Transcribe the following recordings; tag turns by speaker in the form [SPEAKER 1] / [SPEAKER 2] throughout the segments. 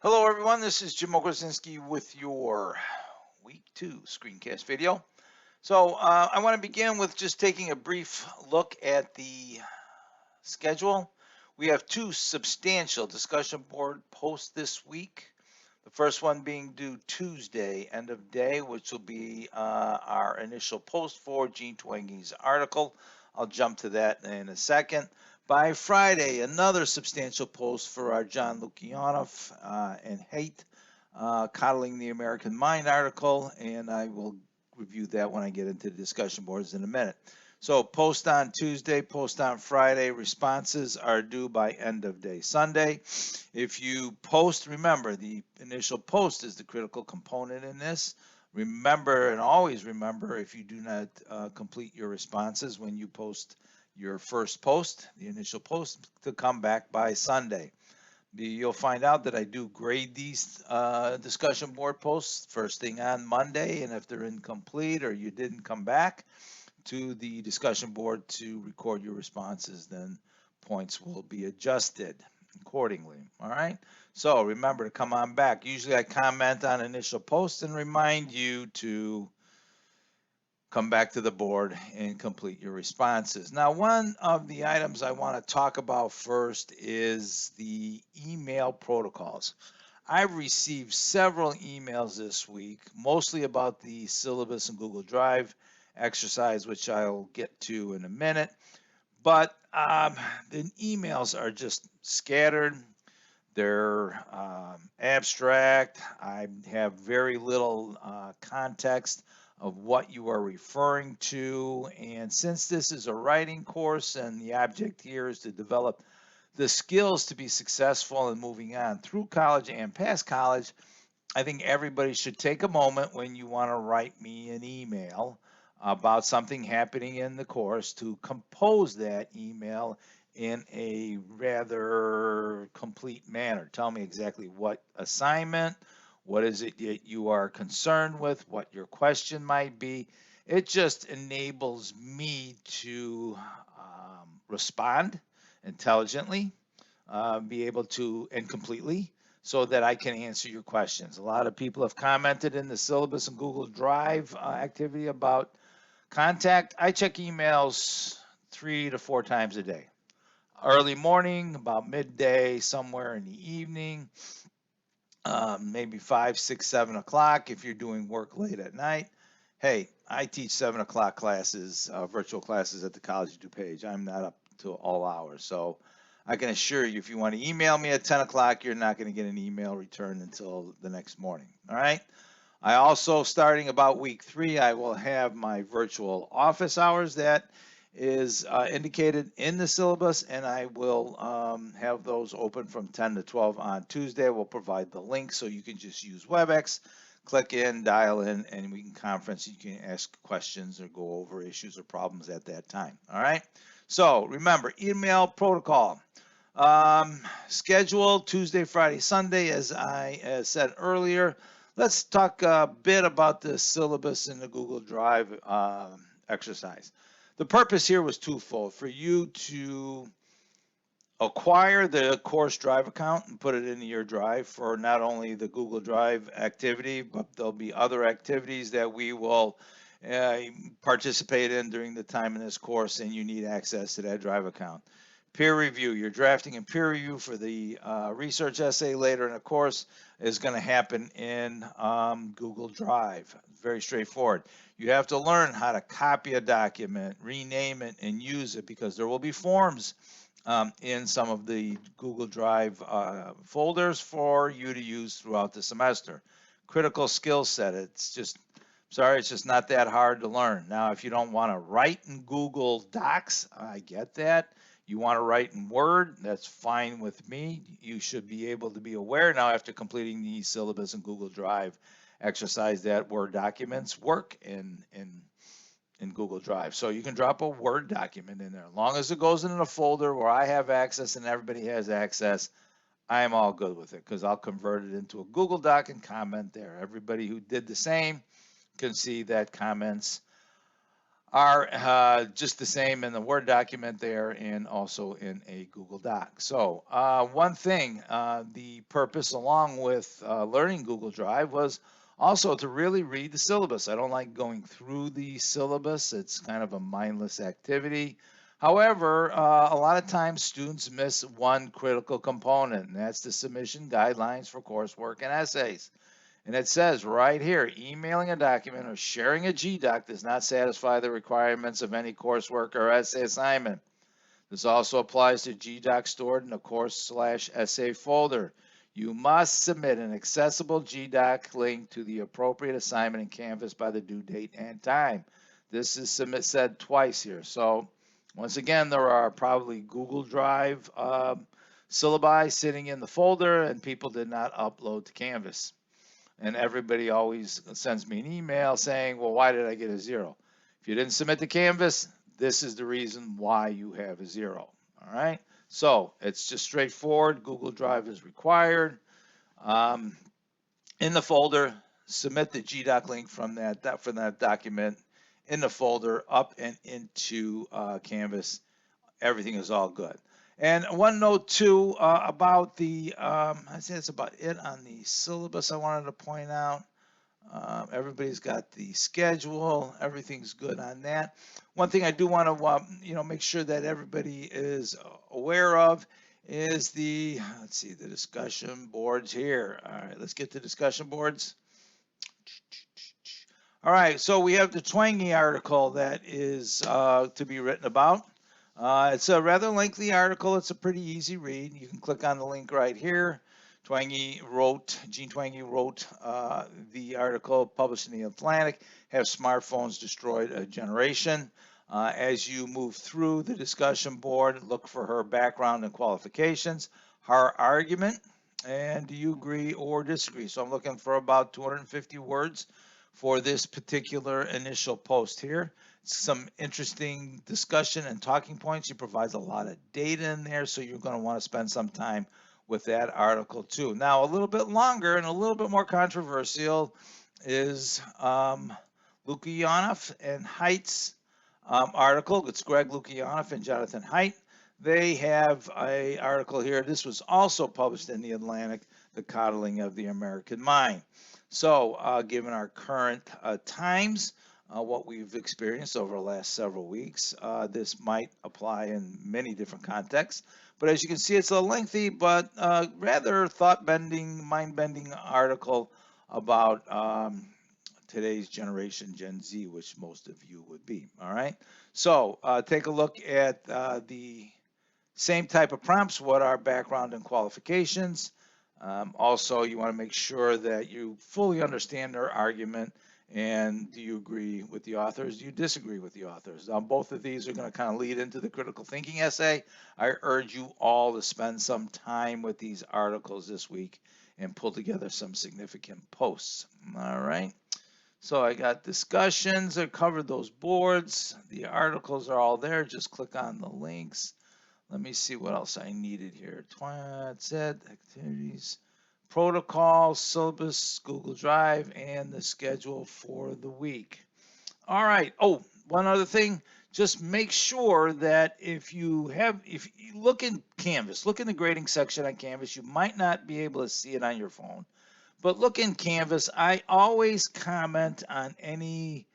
[SPEAKER 1] Hello, everyone. This is Jim Ogrosinski with your week 2 screencast video. I want to begin with just taking a brief look at the schedule. We have 2 substantial discussion board posts this week. The first one being due Tuesday, end of day, which will be our initial post for Gene Twangy's article. I'll jump to that in a second. By Friday, another substantial post for our John Lukianoff and Haidt, Coddling the American Mind article, and I will review that when I get into the discussion boards in a minute. So post on Tuesday, post on Friday. Responses are due by end of day Sunday. If you post, remember the initial post is the critical component in this. Remember and always remember, if you do not complete your responses when you post your first post, the initial post, to come back by Sunday. You'll find out that I do grade these discussion board posts first thing on Monday, and if they're incomplete or you didn't come back to the discussion board to record your responses, then points will be adjusted accordingly. All right. So remember to come on back. Usually I comment on initial posts and remind you to come back to the board and complete your responses. Now, one of the items I want to talk about first is the email protocols. I've received several emails this week, mostly about the syllabus and Google Drive exercise, which I'll get to in a minute. But the emails are just scattered. They're abstract. I have very little context of what you are referring to. And since this is a writing course and the object here is to develop the skills to be successful in moving on through college and past college, I think everybody should take a moment when you want to write me an email about something happening in the course to compose that email in a rather complete manner. Tell me exactly what assignment, what is it that you are concerned with, what your question might be. It just enables me to respond intelligently, be able to, and completely, so that I can answer your questions. A lot of people have commented in the syllabus and Google Drive activity about contact. I check emails 3 to 4 times a day. Early morning, about midday, somewhere in the evening, maybe 5, 6, 7 o'clock if you're doing work late at night. Hey, I teach 7 o'clock classes, virtual classes at the College of DuPage. I'm not up to all hours. So I can assure you, if you want to email me at 10 o'clock, you're not going to get an email return until the next morning. All right. I also, starting about week 3, I will have my virtual office hours that is indicated in the syllabus, and I will have those open from 10 to 12 on Tuesday. We'll provide the link so you can just use WebEx, click in, dial in, and we can conference. You can ask questions or go over issues or problems at that time. All right. So remember, email protocol. Schedule Tuesday, Friday, Sunday, as I said earlier. Let's talk a bit about the syllabus in the Google Drive exercise. The purpose here was twofold: for you to acquire the course Drive account and put it into your Drive for not only the Google Drive activity, but there'll be other activities that we will participate in during the time in this course, and you need access to that Drive account. Peer review, you're drafting in peer review for the research essay later in the course is going to happen in Google Drive. Very straightforward. You have to learn how to copy a document, rename it, and use it, because there will be forms in some of the Google Drive folders for you to use throughout the semester. Critical skill set. It's just not that hard to learn. Now, if you don't want to write in Google Docs, I get that. You want to write in Word, that's fine with me. You should be able to be aware now, after completing the syllabus in Google Drive exercise, that Word documents work in Google Drive. So you can drop a Word document in there. As long as it goes in a folder where I have access and everybody has access, I'm all good with it, because I'll convert it into a Google Doc and comment there. Everybody who did the same can see that comments are just the same in the Word document there and also in a Google Doc. So one thing, the purpose along with learning Google Drive was also to really read the syllabus. I don't like going through the syllabus. It's kind of a mindless activity. However, a lot of times students miss one critical component, and that's the submission guidelines for coursework and essays. And it says right here, emailing a document or sharing a GDoc does not satisfy the requirements of any coursework or essay assignment. This also applies to GDoc stored in a course/essay folder. You must submit an accessible GDoc link to the appropriate assignment in Canvas by the due date and time. This is said twice here. So once again, there are probably Google Drive syllabi sitting in the folder and people did not upload to Canvas. And everybody always sends me an email saying, well, why did I get a 0? If you didn't submit to Canvas, this is the reason why you have a 0. All right. So it's just straightforward. Google Drive is required. In the folder, submit the GDoc link from that document in the folder up and into Canvas. Everything is all good. And one note too about the, I say that's about it on the syllabus I wanted to point out. Everybody's got the schedule. Everything's good on that. One thing I do want to, make sure that everybody is aware of is the, let's see, the discussion boards here. All right, let's get to discussion boards. All right, so we have the Twangy article that is to be written about. It's a rather lengthy article. It's a pretty easy read. You can click on the link right here. Gene Twangy wrote the article published in the Atlantic, Have Smartphones Destroyed a Generation? As you move through the discussion board, look for her background and qualifications, her argument, and do you agree or disagree? So I'm looking for about 250 words for this particular initial post here. Some interesting discussion and talking points. She provides a lot of data in there, so you're going to want to spend some time with that article too. Now, a little bit longer and a little bit more controversial is Lukianoff and Haidt's article. It's Greg Lukianoff and Jonathan Haidt. They have an article here. This was also published in the Atlantic, The Coddling of the American Mind. So given our current times, what we've experienced over the last several weeks, this might apply in many different contexts. But as you can see, it's a lengthy but rather thought-bending, mind-bending article about today's generation, Gen Z, which most of you would be. All right. So take a look at the same type of prompts. What are background and qualifications? Also, you want to make sure that you fully understand their argument. And do you agree with the authors? Do you disagree with the authors? Both of these are going to kind of lead into the critical thinking essay. I urge you all to spend some time with these articles this week and pull together some significant posts. All right. So I got discussions. I covered those boards. The articles are all there. Just click on the links. Let me see what else I needed here. That's it. Activities. Protocol, syllabus, Google Drive, and the schedule for the week. All right. Oh, one other thing. Just make sure that if you look in Canvas, look in the grading section on Canvas, you might not be able to see it on your phone, but look in Canvas. I always comment on any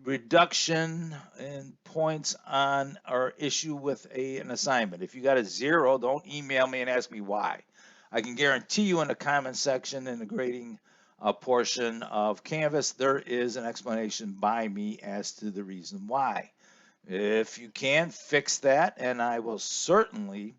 [SPEAKER 1] reduction in points on or issue with an assignment. If you got a 0, don't email me and ask me why. I can guarantee you in the comment section in the grading portion of Canvas, there is an explanation by me as to the reason why. If you can, fix that, and I will certainly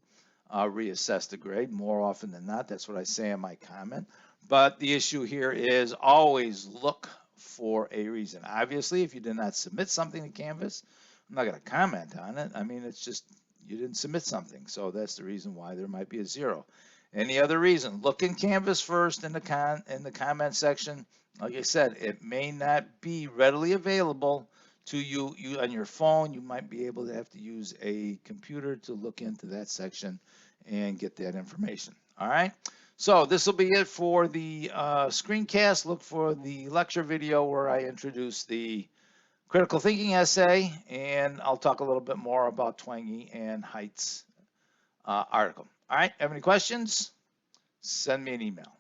[SPEAKER 1] reassess the grade more often than not. That's what I say in my comment. But the issue here is always look for a reason. Obviously, if you did not submit something to Canvas, I'm not going to comment on it. I mean, it's just you didn't submit something. So that's the reason why there might be a 0. Any other reason? Look in Canvas first in the comment section. Like I said, it may not be readily available to you on your phone. You might be able to have to use a computer to look into that section and get that information. All right. So this will be it for the screencast. Look for the lecture video where I introduce the critical thinking essay, and I'll talk a little bit more about Twenge and Height's article. All right, have any questions? Send me an email.